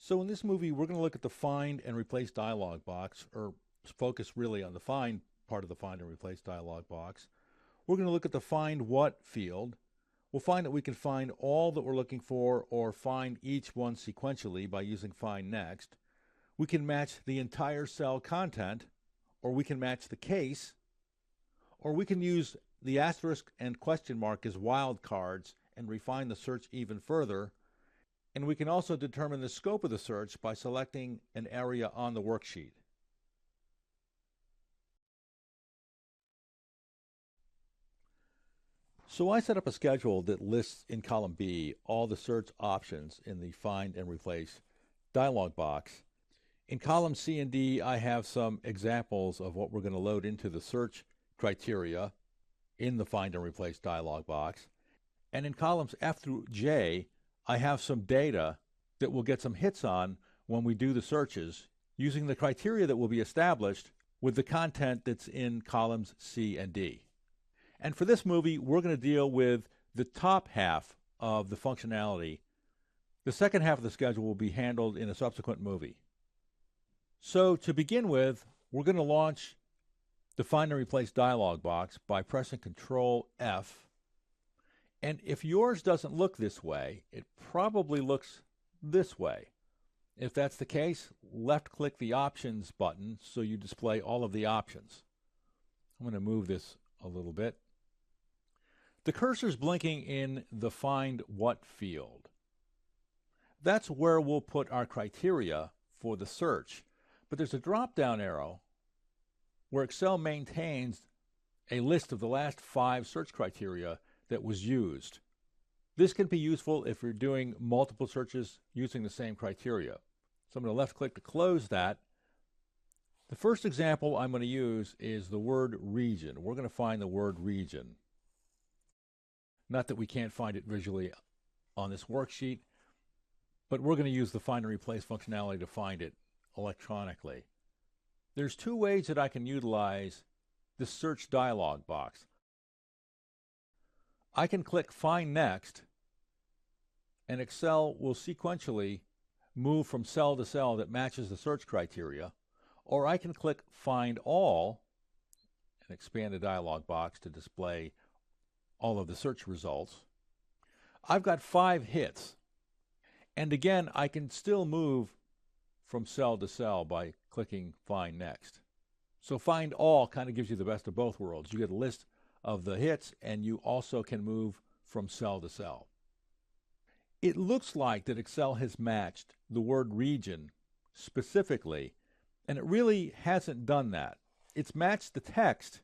So in this movie, we're going to look at the Find and Replace dialog box, or focus really on the Find part of the Find and Replace dialog box. We're going to look at the Find What field. We'll find that we can find all that we're looking for or find each one sequentially by using Find Next. We can match the entire cell content, or we can match the case, or we can use the asterisk and question mark as wildcards and refine the search even further. And we can also determine the scope of the search by selecting an area on the worksheet. So I set up a schedule that lists in column B all the search options in the Find and Replace dialog box. In column C and D, I have some examples of what we're going to load into the search criteria in the Find and Replace dialog box. And in columns F through J, I have some data that we'll get some hits on when we do the searches using the criteria that will be established with the content that's in columns C and D. And for this movie, we're going to deal with the top half of the functionality. The second half of the schedule will be handled in a subsequent movie. So to begin with, we're going to launch the Find and Replace dialog box by pressing Control F. And if yours doesn't look this way, it probably looks this way. If that's the case, left-click the Options button so you display all of the options. I'm going to move this a little bit. The cursor's blinking in the Find What field. That's where we'll put our criteria for the search. But there's a drop-down arrow where Excel maintains a list of the last 5 search criteria that was used. This can be useful if you're doing multiple searches using the same criteria. So I'm going to left-click to close that. The first example I'm going to use is the word region. We're going to find the word region. Not that we can't find it visually on this worksheet, but we're going to use the Find and Replace functionality to find it electronically. There's 2 ways that I can utilize this search dialog box. I can click Find Next, and Excel will sequentially move from cell to cell that matches the search criteria, or I can click Find All and expand the dialog box to display all of the search results. I've got 5 hits, and again, I can still move from cell to cell by clicking Find Next. So Find All kind of gives you the best of both worlds. You get a list of the hits, and you also can move from cell to cell. It looks like that Excel has matched the word region specifically, and it really hasn't done that. It's matched the text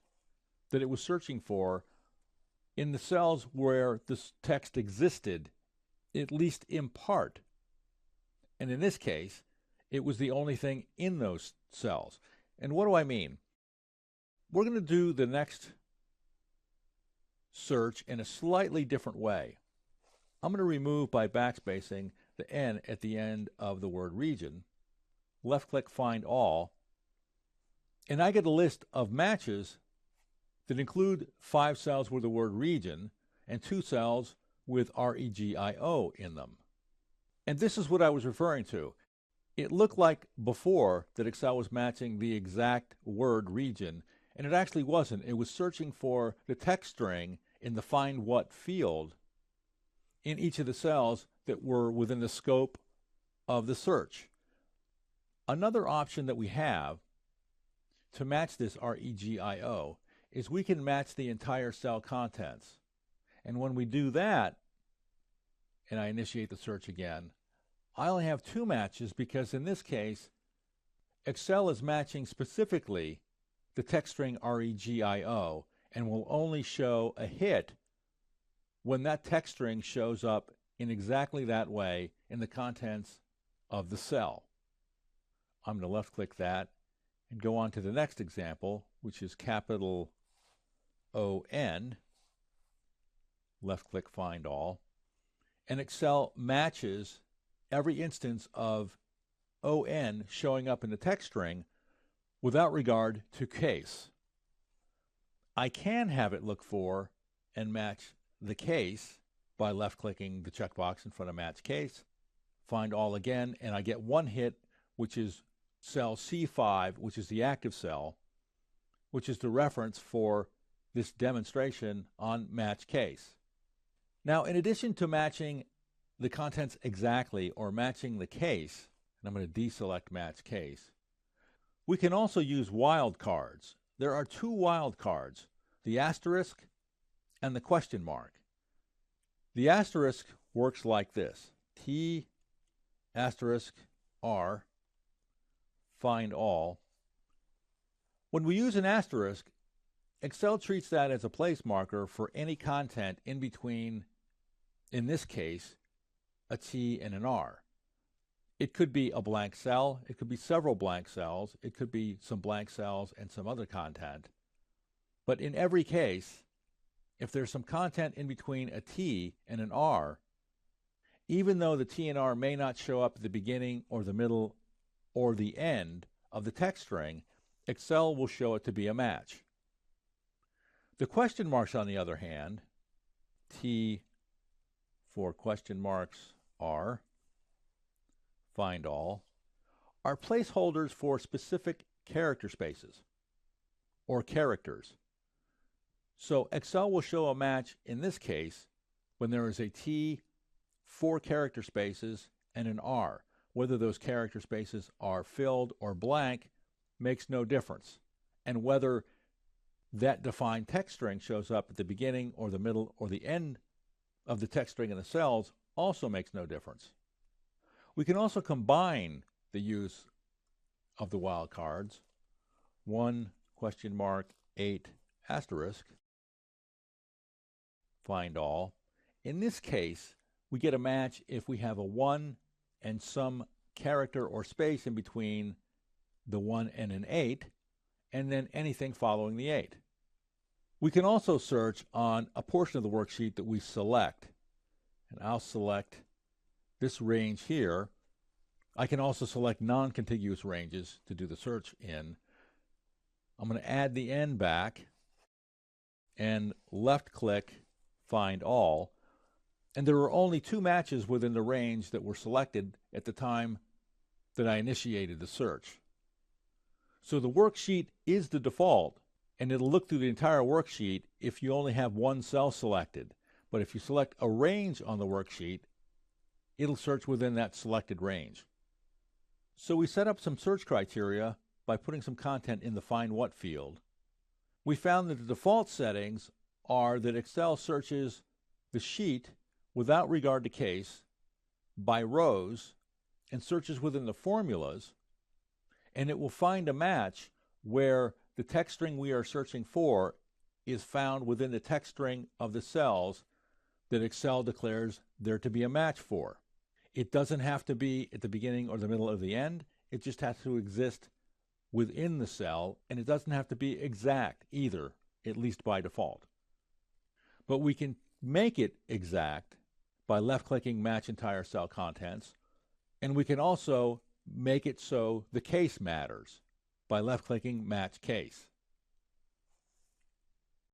that it was searching for in the cells where this text existed, at least in part. And in this case, it was the only thing in those cells. And what do I mean? We're going to do the next search in a slightly different way. I'm going to remove by backspacing the N at the end of the word region, left-click Find All, and I get a list of matches that include 5 cells with the word region and 2 cells with REGIO in them. And this is what I was referring to. It looked like before that Excel was matching the exact word region, and it actually wasn't. It was searching for the text string in the Find What field in each of the cells that were within the scope of the search. Another option that we have to match this REGIO is we can match the entire cell contents. And when we do that, and I initiate the search again, I only have 2 matches because in this case, Excel is matching specifically the text string REGIO and will only show a hit when that text string shows up in exactly that way in the contents of the cell. I'm going to left-click that and go on to the next example, which is capital ON. Left-click Find All. And Excel matches every instance of ON showing up in the text string without regard to case. I can have it look for and match the case by left-clicking the checkbox in front of Match Case. find all again, and I get one hit, which is cell C5, which is the active cell, which is the reference for this demonstration on match case. Now, in addition to matching the contents exactly or matching the case, and I'm going to deselect match case, we can also use wildcards. There are two wildcards, the asterisk and the question mark. The asterisk works like this: T asterisk R, find all. When we use an asterisk, Excel treats that as a place marker for any content in between, in this case, a T and an R. It could be a blank cell, it could be several blank cells, it could be some blank cells and some other content. But in every case, if there's some content in between a T and an R, even though the T and R may not show up at the beginning or the middle or the end of the text string, Excel will show it to be a match. The question marks, on the other hand, T for question marks R, find all, are placeholders for specific character spaces or characters. So Excel will show a match in this case when there is a T, 4 character spaces, and an R. Whether those character spaces are filled or blank makes no difference. And whether that defined text string shows up at the beginning or the middle or the end of the text string in the cells also makes no difference. We can also combine the use of the wildcards, 1 question mark 8 asterisk, find all. In this case, we get a match if we have a 1 and some character or space in between the 1 and an 8, and then anything following the 8. We can also search on a portion of the worksheet that we select, and I'll select this range here. I can also select non-contiguous ranges to do the search in. I'm going to add the N back and left-click Find All, and there are only 2 matches within the range that were selected at the time that I initiated the search. So the worksheet is the default, and it'll look through the entire worksheet if you only have 1 cell selected. But if you select a range on the worksheet, it'll search within that selected range. So we set up some search criteria by putting some content in the Find What field. We found that the default settings are that Excel searches the sheet without regard to case by rows and searches within the formulas, and it will find a match where the text string we are searching for is found within the text string of the cells that Excel declares there to be a match for. It doesn't have to be at the beginning or the middle or the end. It just has to exist within the cell, and it doesn't have to be exact either, at least by default. But we can make it exact by left-clicking Match Entire Cell Contents, and we can also make it so the case matters by left-clicking Match Case.